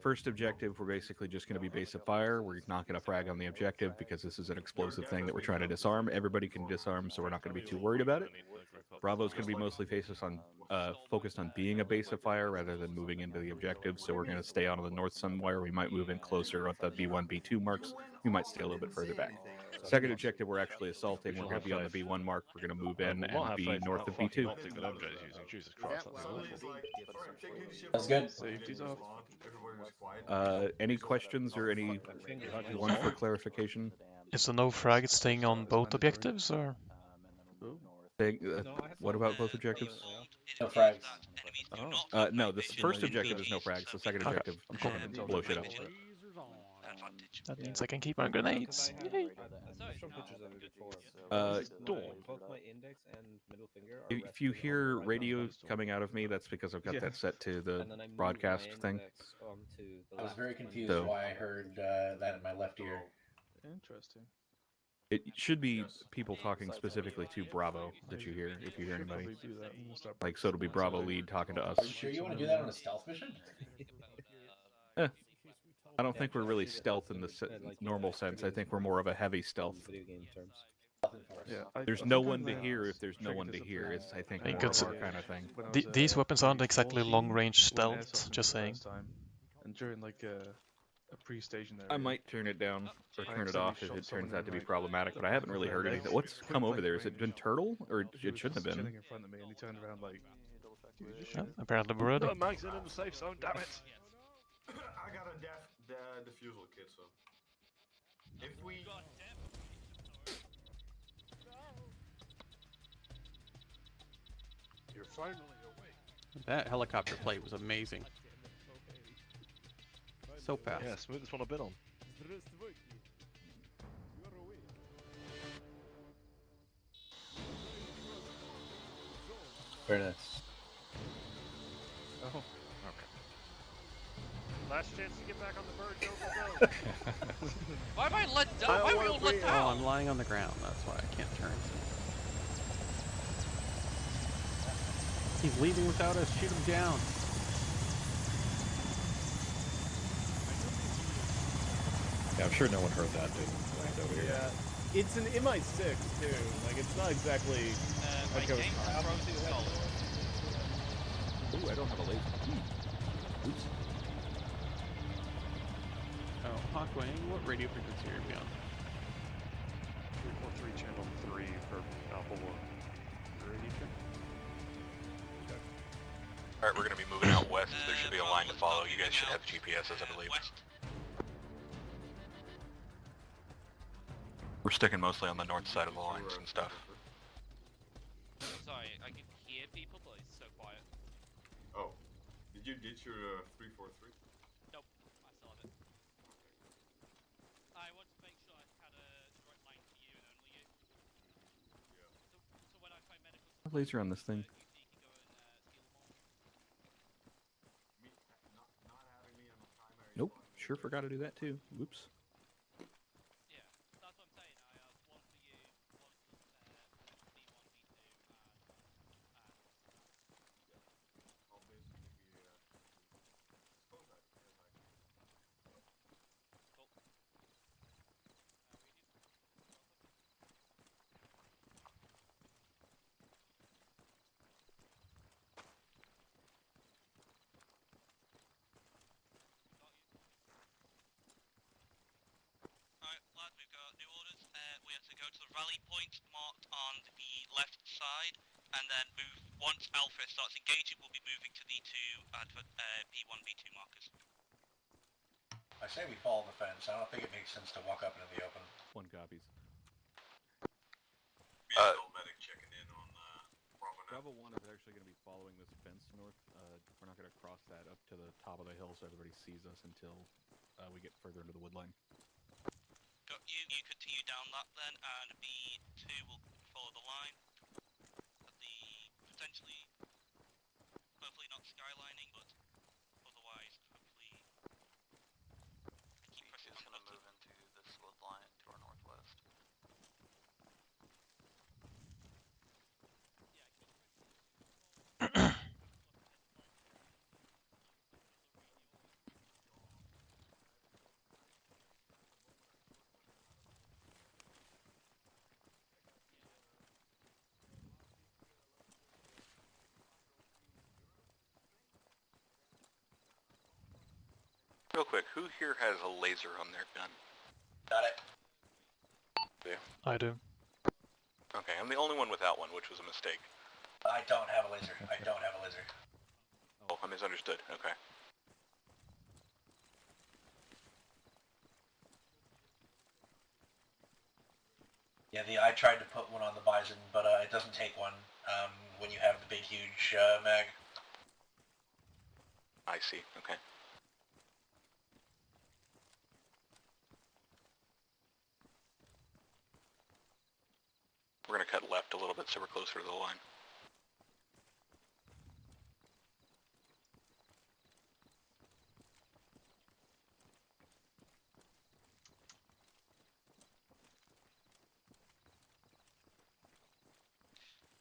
First objective, we're basically just going to be base of fire. We're not going to frag on the objective because this is an explosive thing that we're trying to disarm. Everybody can disarm, so we're not going to be too worried about it. Bravo's going to be mostly focused on being a base of fire rather than moving into the objective, so we're going to stay on the north somewhere. We might move in closer at the B1, B2 marks. We might stay a little bit further back. Second objective, we're actually assaulting. We're going to be on the B1 mark. We're going to move in and be north of B2. Jesus Christ, That's good. Safety's off. Any questions or any one for clarification? Is the no frag staying on both objectives, or? What about both objectives? No frags. No, the first objective is no frags. The second objective, blow shit up. That means I can keep my grenades. Yay. Both my index and middle finger are If you hear radio coming out of me, that's because I've got that set to the broadcast thing. I was very confused So- why I heard that in my left ear. Interesting. It should be people talking specifically to Bravo that you hear, if you hear anybody. Probably do that when we start Like, so it'll be Bravo lead talking to us. Are you sure you want to do that on a stealth mission? I don't think we're really stealth in the normal sense. I think we're more of a heavy stealth. There's no one to hear if there's no one to hear. It's, I think, more of our kind of thing. These weapons aren't exactly long-range stealth, just saying. And during like a pre-station there. I might turn it down or turn it off if it turns out to be problematic, but I haven't really heard anything. What's come over there? Has it been Turtle? Or it shouldn't have been. Chilling in front of me and he turned around like... Apparently we're ready. Max in the safe zone, damn it! I got a defusal kit, so... If we... You're finally awake. That helicopter flight was amazing. So fast. Yeah, smoothest one I've been on. Very nice. Oh, okay. Last chance to get back on the bird, go, go, go. Why am I let down? Why are we all let Oh, down? I'm lying on the ground. That's why I can't turn. He's leaving without us. Shoot him down. Yeah, I'm sure no one heard that, dude. Land over here. Yeah, it's an MI6 too. Like it's not exactly a ghost. Ooh, I don't have a laser. Oops. Oh, Hawkwing, what radio frequency are you on? 343 channel 3 for Alpha 1. Alright, we're gonna be moving out west. There should be a line to follow. You guys should have GPSs, I believe. We're sticking mostly on the north side of the lines and stuff. Sorry, I can hear people, but it's so quiet. Oh, did you get your 343? Nope, I still have it. I want to make sure I had a direct line to you and only you. Yeah. So when I find medical Laser on this thing. Nope, sure forgot to do that too. Whoops. Lads, we've got new orders. We have to go to the rally point marked on the left side, and then move. Once Alpha starts engaging, we'll be moving to the two B1, B2 markers. I say we follow the fence. I don't think it makes sense to walk up into the open. One copies. Medic checking in on Bravo 1 is actually going to be following this fence north. We're not going to cross that up to the top of the hill so everybody sees us until we get further into the woodline. Got you. You continue down that then, and B2 will follow the line. The potentially, hopefully not skylining, but otherwise, hopefully keep pressing on the button. Move into this wood line to our northwest. Real quick, who here has a laser on their gun? Got it. I do. Okay, I'm the only one without one, which was a mistake. I don't have a laser. I don't have a laser. Oh, I misunderstood. Okay. Yeah, I tried to put one on the Bison, but it doesn't take one when you have the big, huge mag. I see. Okay. We're gonna cut left a little bit so we're closer to the line.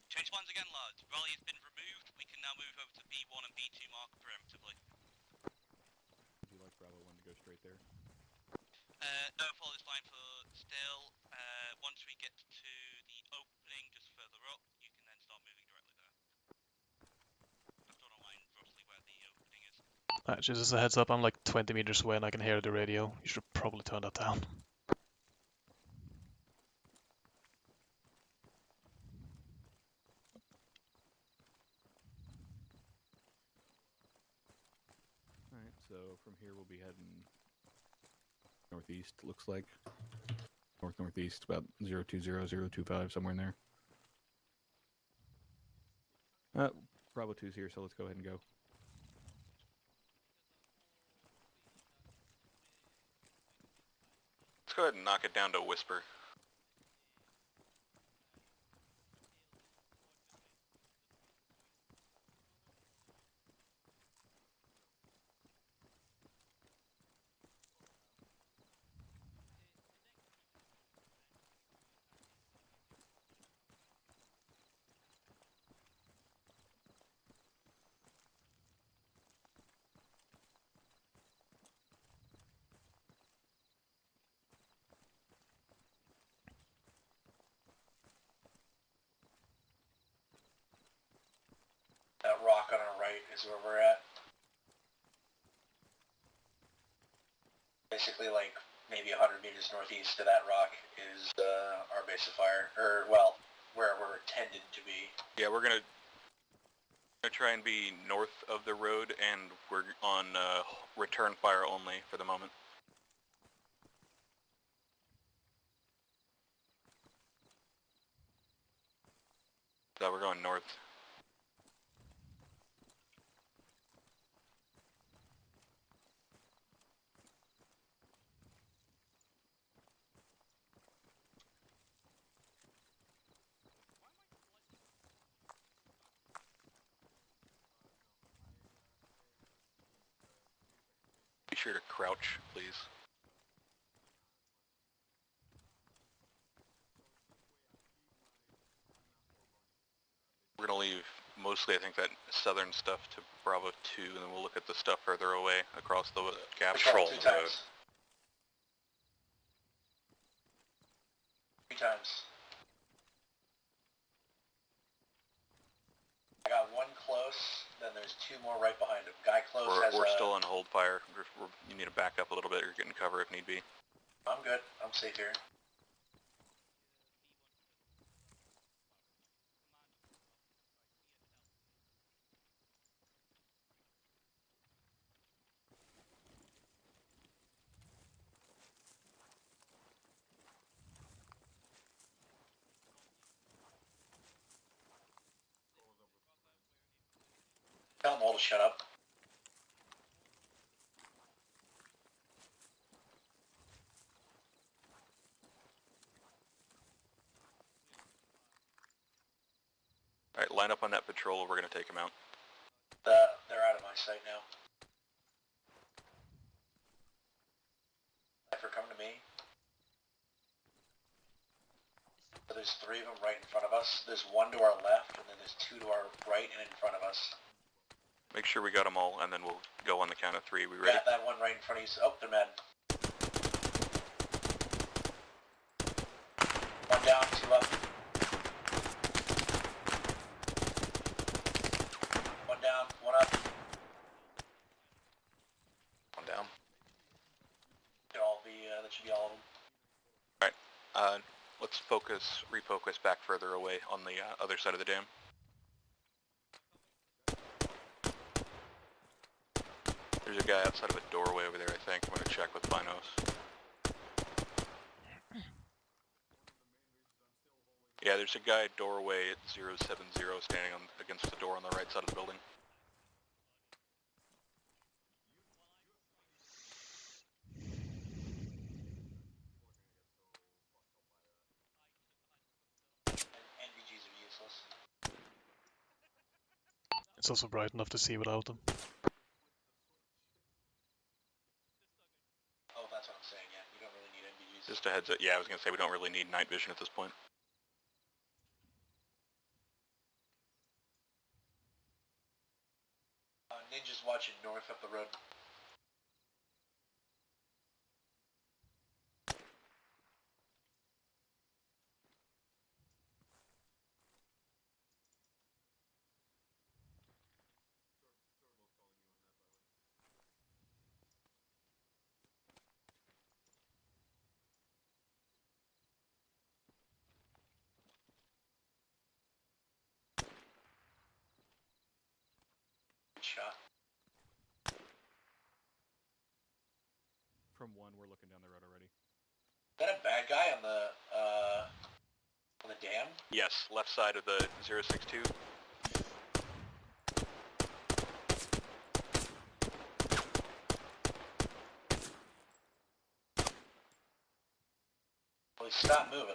Change plans again, lads. Rally has been removed. We can now move over to B1 and B2 mark preemptively. Would you like Bravo 1 to go straight there? No, follow this line for still. Once we get to the opening just further up, you can then start moving directly there. I've drawn a line roughly where the opening is. Just as a heads up, I'm like 20 meters away and I can hear the radio. You should probably turn that down. Alright, so from here we'll be heading northeast, looks like. North-northeast, about 020, 025, somewhere in there. Bravo 2's here, so let's go ahead and go. Let's go ahead and knock it down to a whisper. That rock on our right is where we're at. Basically, like, maybe 100 meters northeast of that rock is our base of fire. Or, well, where we're intended to be. Yeah, we're gonna try and be north of the road, and we're on return fire only for the moment. So we're going north. Be sure to crouch, please. We're gonna leave mostly, I think, that southern stuff to Bravo 2, and then we'll look at the stuff further away across the gap. Patrol 2 times. 3 times. I got one close, then there's 2 more right behind him. Guy close has We're still on hold fire. You need to back up a little bit or get in cover if need be. I'm good. I'm safe here. Tell them all to shut up. Alright, line up on that patrol. We're gonna take him out. They're out of my sight now. Cypher, come to me. So there's 3 of them right in front of us. There's 1 to our left, and then there's 2 to our right and in front of us. Make sure we got them all, and then we'll go on the count of 3. We ready? Yeah, that one right in front of you. Oh, they're mad. 1 down, 2 up. 1 down, 1 up. 1 down. Should all be, that should be all of them. Alright, Let's refocus back further away on the other side of the dam. There's a guy outside of a doorway over there, I think. I'm going to check with Binos. Yeah, there's a guy doorway at 070 standing against the door on the right side of the building. NVGs are useless. It's also bright enough to see without them. Oh, that's what I'm saying, yeah. You don't really need NVGs. Just a heads up. Yeah, I was going to say we don't really need night vision at this point. Ninja's watching north up the road. Good shot. From one, we're looking down the road already. Is that a bad guy on the dam? Yes, left side of the 062. Well, stop moving.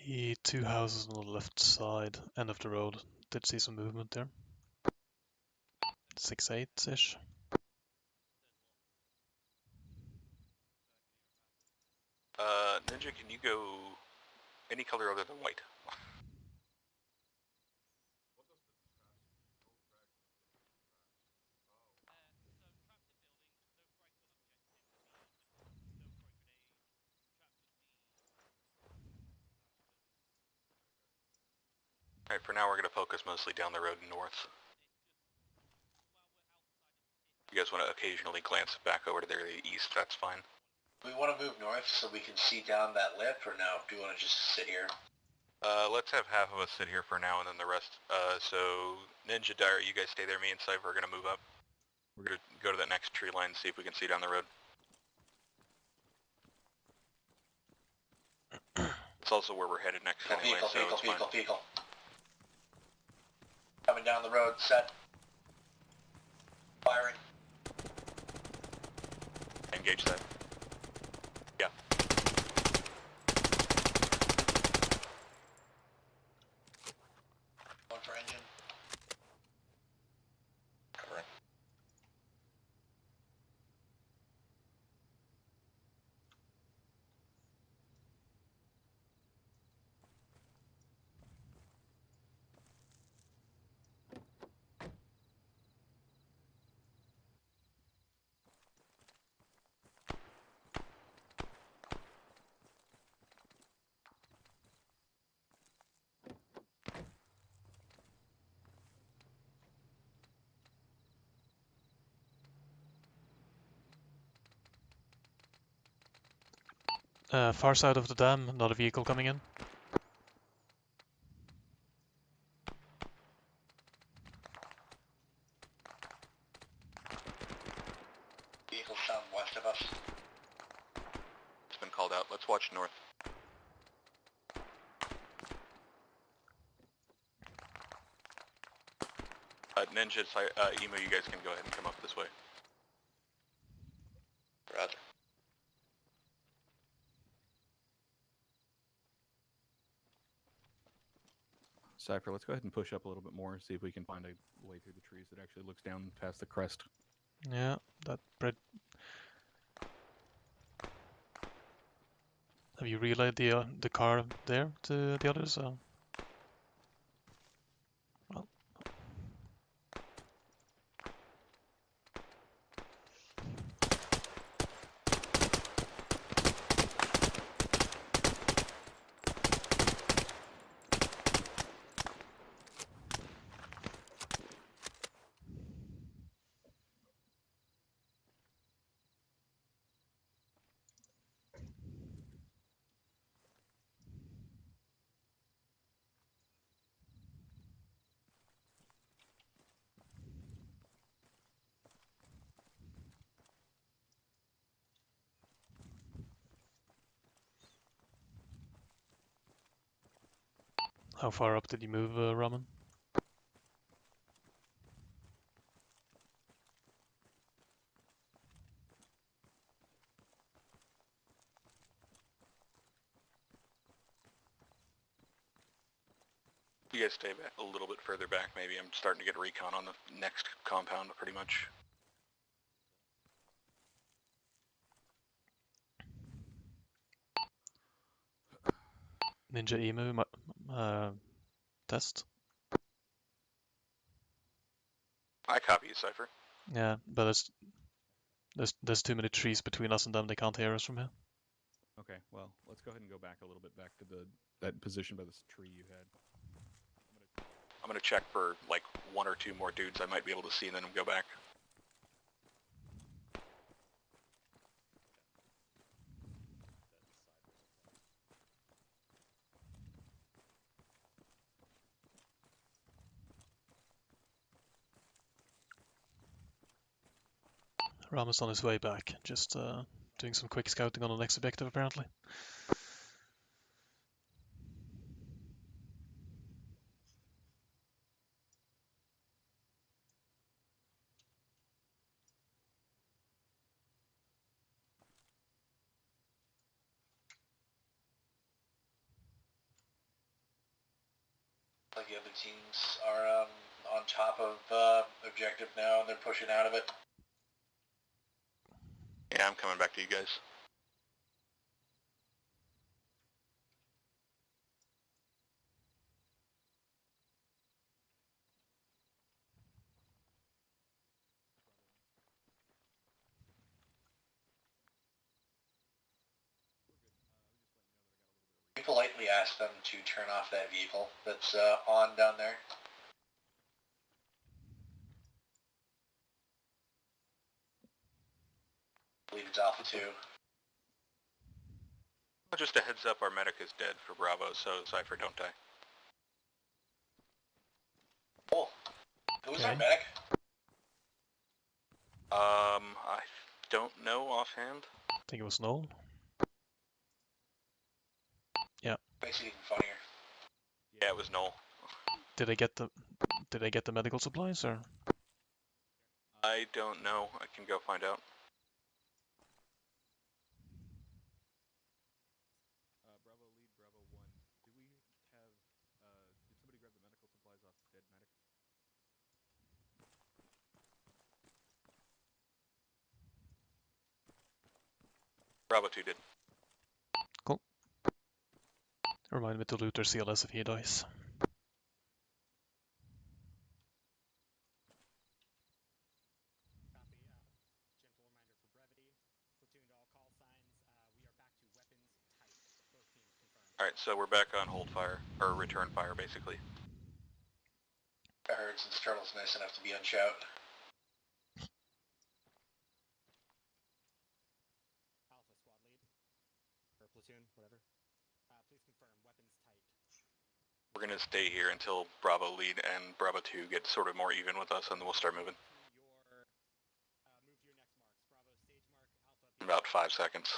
The two houses on the left side, end of the road, did see some movement there. 6-8-ish. Ninja, can you go any color other than white? Alright, for now we're going to focus mostly down the road north. If you guys want to occasionally glance back over to the east, that's fine. We want to move north so we can see down that lip, or no? Do you want to just sit here? Let's have half of us sit here for now and then the rest. So, Ninja, Dire, you guys stay there. Me and Cypher are going to move up. We're going to go to that next tree line and see if we can see down the road. It's also where we're headed next anyway, so it's fine. Vehicle. Coming down the road, set. Firing. Engage that. Yeah. One for engine. Correct. Far side of the dam, another vehicle coming in. Vehicle south west of us. It's been called out. Let's watch north. Ninja, Emo, you guys can go ahead and come up this way. Roger. Cypher, let's go ahead and push up a little bit more and see if we can find a way through the trees that actually looks down past the crest. Yeah, that bread. Have you relayed the car there to the others? Well. How far up did you move, Raman? You guys stay back a little bit further back, maybe. I'm starting to get recon on the next compound, pretty much. Ninja Emu, test. I copy you, Cypher. Yeah, but there's too many trees between us and them. They can't hear us from here. Okay, well, let's go ahead and go back a little bit back to that position by this tree you had. I'm gonna check for like 1 or 2 more dudes I might be able to see, and then go back. Raman's on his way back, just doing some quick scouting on the next objective apparently. Like the other teams are on top of objective now, and they're pushing out of it. Yeah, I'm coming back to you guys. We politely asked them to turn off that vehicle that's on down there. I believe it's Alpha 2. Well, just a heads up, our medic is dead for Bravo, so Cypher, don't die. Cool. Who's our medic? I don't know offhand. I think it was Noel. Yeah. Makes it even funnier. Yeah, it was Noel. Did they get the medical supplies or? I don't know. I can go find out. Bravo lead, Bravo 1. Do we have, did somebody grab the medical supplies off the dead medic? Bravo 2 did. Cool. Remind me to loot their CLS if he dies. Alright, so we're back on hold fire, or return fire, basically. I heard since Turtle's nice enough to be on shout. Alpha squad lead. Or platoon, whatever. Please confirm, weapons tight. We're gonna stay here until Bravo lead and Bravo 2 get sort of more even with us, and then we'll start moving. Move to your next marks. Bravo stage mark, Alpha. About 5 seconds.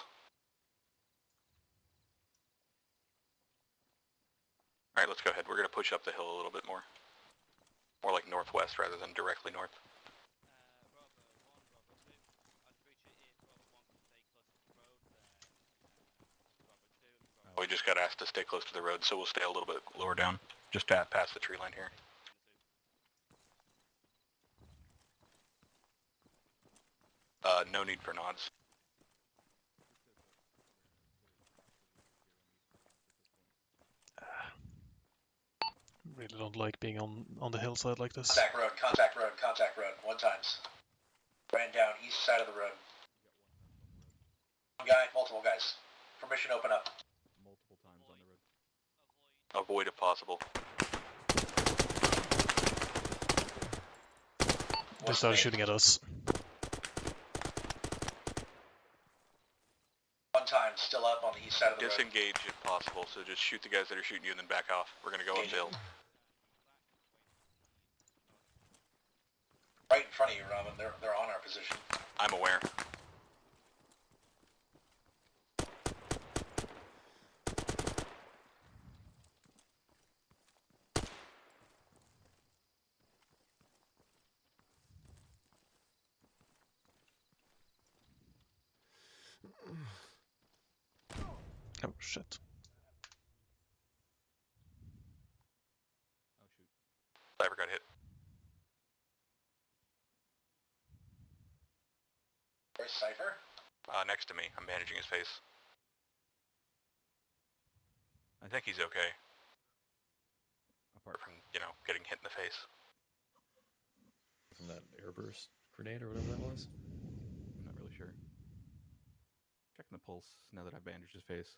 Alright, let's go ahead. We're gonna push up the hill a little bit more. More like northwest rather than directly north. We just got asked to stay close to the road, so we'll stay a little bit lower down, just past the tree line here. No need for nods. Really don't like being on the hillside like this. Contact road, contact road, contact road. 1 times. Ran down east side of the road. 1 guy, multiple guys. Permission open up. Multiple times on the road. Avoid if possible. They started shooting at us. 1 time, still up on the east side of the road. Disengage if possible, so just shoot the guys that are shooting you and then back off. We're gonna go uphill. Right in front of you, Raman. They're on our position. I'm aware. Oh shit. Oh shoot. Cypher got hit. Where's Cypher? Next to me. I'm bandaging his face. I think he's okay. Apart from, you know, getting hit in the face. From that airburst grenade or whatever that was? I'm not really sure. Checking the pulse now that I've bandaged his face.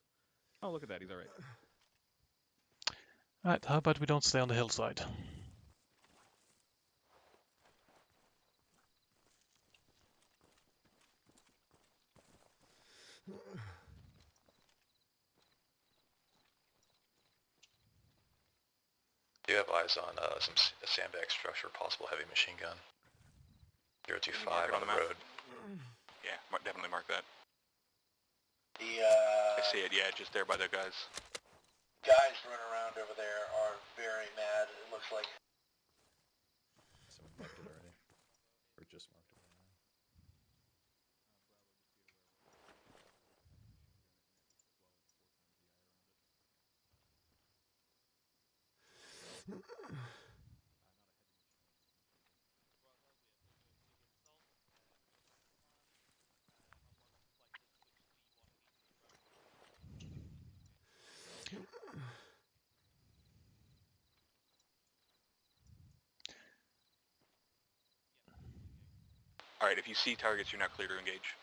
Oh, look at that. He's alright. Alright, how about we don't stay on the hillside? Do you have eyes on a sandbag structure, possible heavy machine gun? 025 on the road. Yeah, definitely mark that. I see it, yeah, just there by the guys. Guys running around over there are very mad, it looks like. Someone marked it already. Or just marked it right now. Alright, if you see targets, you're now clear to engage.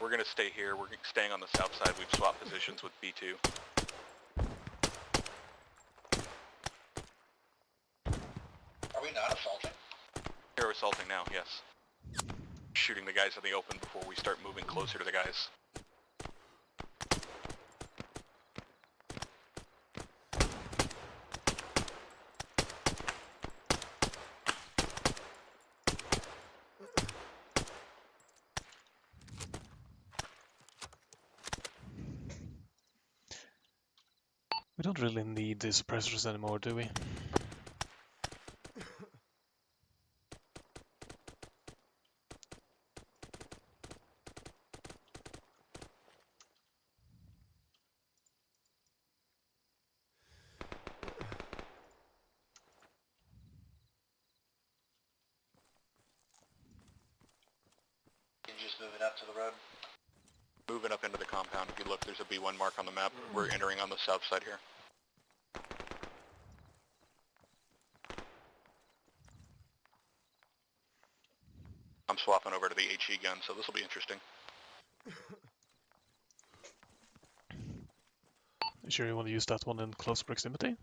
We're gonna stay here. We're staying on the south side. We've swapped positions with B2. Are we not assaulting? They're assaulting now, yes. Shooting the guys in the open before we start moving closer to the guys. We don't really need the suppressors anymore, do we? You're just moving up to the road. Moving up into the compound. If you look, there's a B1 mark on the map. We're entering on the south side here. I'm swapping over to the HE gun, so this will be interesting. You sure you want to use that one in close proximity?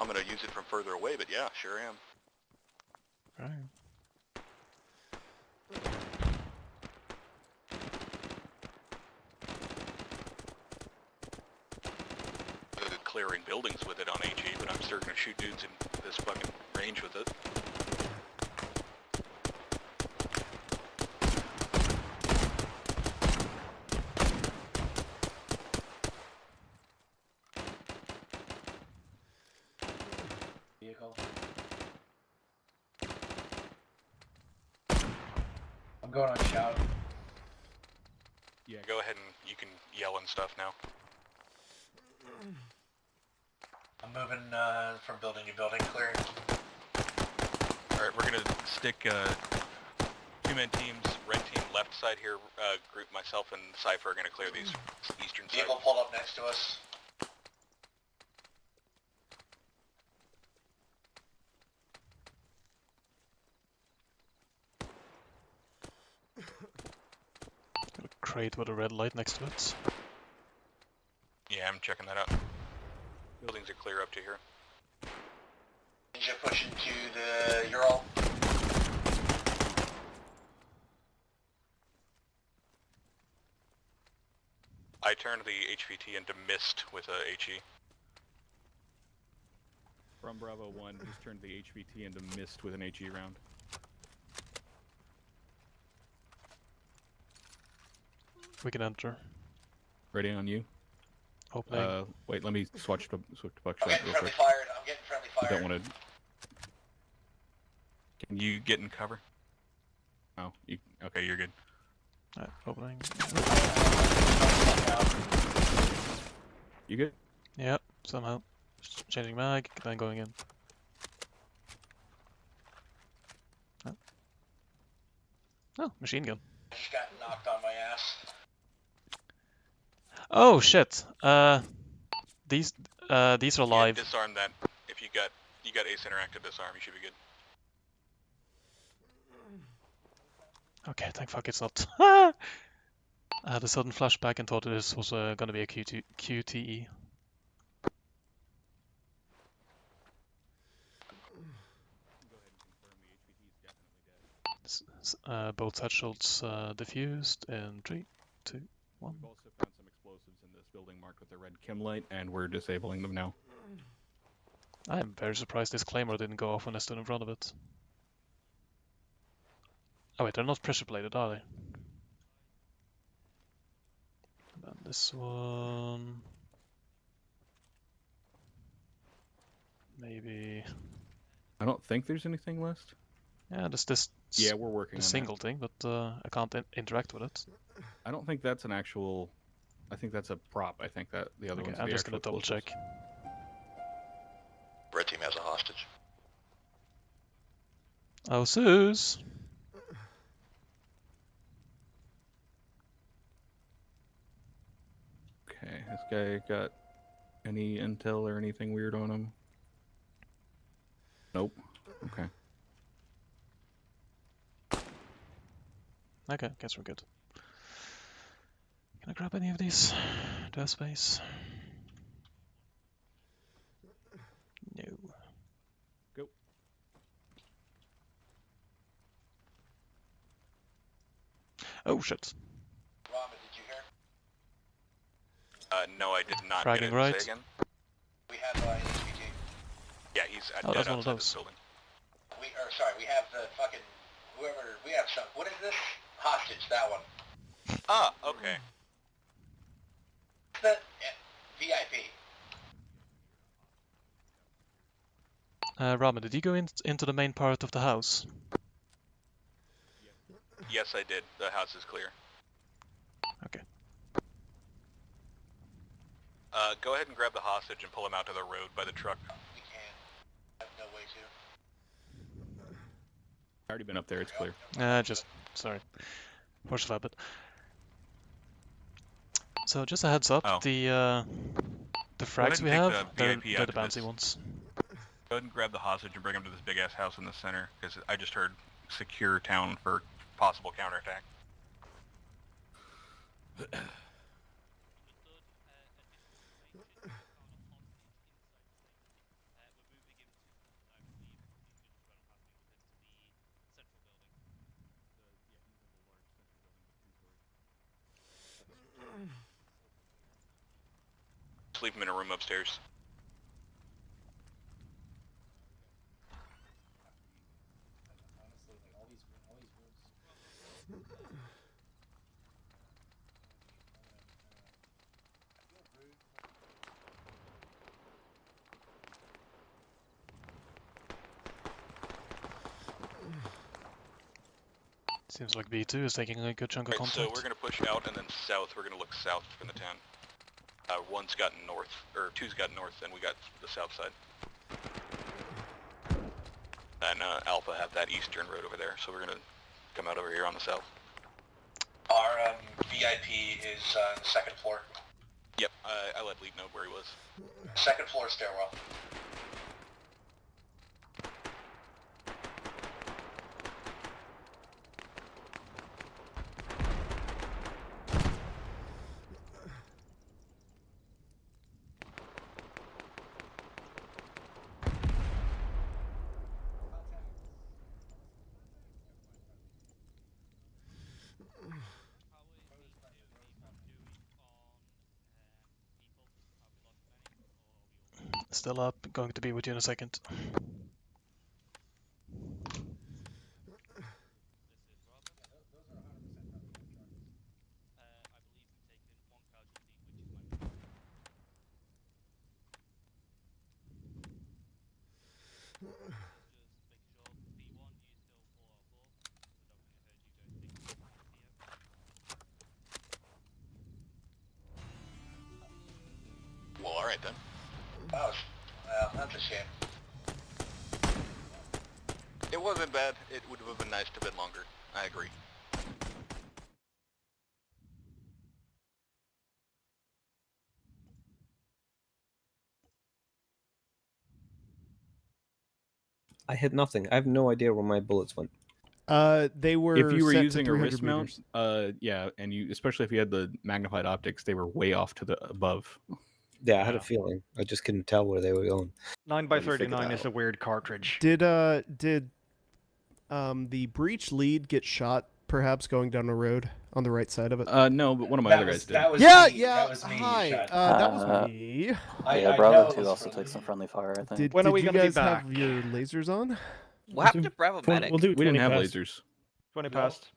I'm gonna use it from further away, but yeah, sure am. Alright. Clearing buildings with it on HE, but I'm still gonna shoot dudes in this fucking range with it. Vehicle. I'm going on shout. Yeah, go ahead and you can yell and stuff now. I'm moving from building to building, clearing. Alright, we're gonna stick two-man teams, red team left side here, group myself and Cypher are gonna clear these eastern side. Vehicle pulled up next to us. Got a crate with a red light next to it. Yeah, I'm checking that out. Buildings are clear up to here. Ninja pushing to the Ural. I turned the HVT into mist with a HE. From Bravo 1, just turned the HVT into mist with an HE round. We can enter. Ready on you? Opening. Wait, let me switch to buckshot I'm getting real friendly quick. fired. I'm getting friendly I fired. don't want to. Can you get in cover? Oh, you okay? You're good. Alright, opening. You good? Yep, somehow. Just changing mag, then going in. Oh. Oh, machine gun. I just got knocked on my ass. Oh shit. These are Yeah, live. disarm that. If you got Ace Interactive disarm, you should be good. Okay, thank fuck it's not. I had a sudden flashback and thought this was gonna be a QTE. Both headshots diffused in 3, 2, 1. We've also found some explosives in this building marked with a red chem light, and we're disabling them now. I am very surprised this claymore didn't go off when I stood in front of it. Oh wait, they're not pressure plated, are they? And then this one... Maybe... I don't think there's anything left. Yeah, there's this... Yeah, we're working on single thing, but I can't interact with it. I don't think that's an actual... I think that's a prop. I think that the other Okay, one's I'm the just gonna actual double explosives. check. Red team has a hostage. Oh, Zeus! Okay, this guy got any intel or anything weird on him? Nope. Okay. Okay, guess we're good. Can I grab any of these? Do I have space? No. Go. Oh shit. Ramen, did you hear? No, I did not Fragging get it. right. Say again? We have HPG. Yeah, he's Oh, that's dead one of outside this those. building. We have the fucking whoever. We have some. What is this? Hostage. That one. Ah, okay. The VIP. Ramen, did you go into the main part of the house? Yes, I did. The house is clear. Okay. Go ahead and grab the hostage and pull him out to the road by the truck. We can. I have no way to. Already been up there. It's clear. Just sorry. Horse habit. So just a heads up, the frags and we take have, the they're VIP the out of bouncy this. ones. Go ahead and grab the hostage and bring him to this big-ass house in the center, because I just heard secure town for possible counterattack. Sleep him in a room upstairs. Seems like B2 is taking a good chunk of Right, contact. so we're going to push out and then south. We're going to look south from the town. One's gotten north, or two's gotten north, and we got the south side. And Alpha have that eastern road over there, so we're going to come out over here on the south. Our VIP is on the second floor. Yep, I let Lead know where he was. Second floor stairwell. Still up, going to be with you in a second. Alright then. Oh, well, that's a shame. It wasn't bad. It would have been nice to have been longer. I agree. I hit nothing. I have no idea where my bullets went. They were. If you were set using to a 300 wrist meters. mount, yeah, and you especially if you had the magnified optics, they were way off to the above. Yeah, I had a feeling. I just couldn't tell where they were going. 9x39 is a weird cartridge. Did the breach lead get shot? Perhaps going down the road on the right side of it. No, but one of my other guys did. That was Yeah, me. yeah. That was me. Hi, Shot. that was me. Yeah, I Bravo know it 2 was also from took some friendly fire, I think. Did, When are did we you gonna be guys have back? your lasers on? What happened to Bravo Medic? We'll do We didn't 20 have past. lasers. 20 past.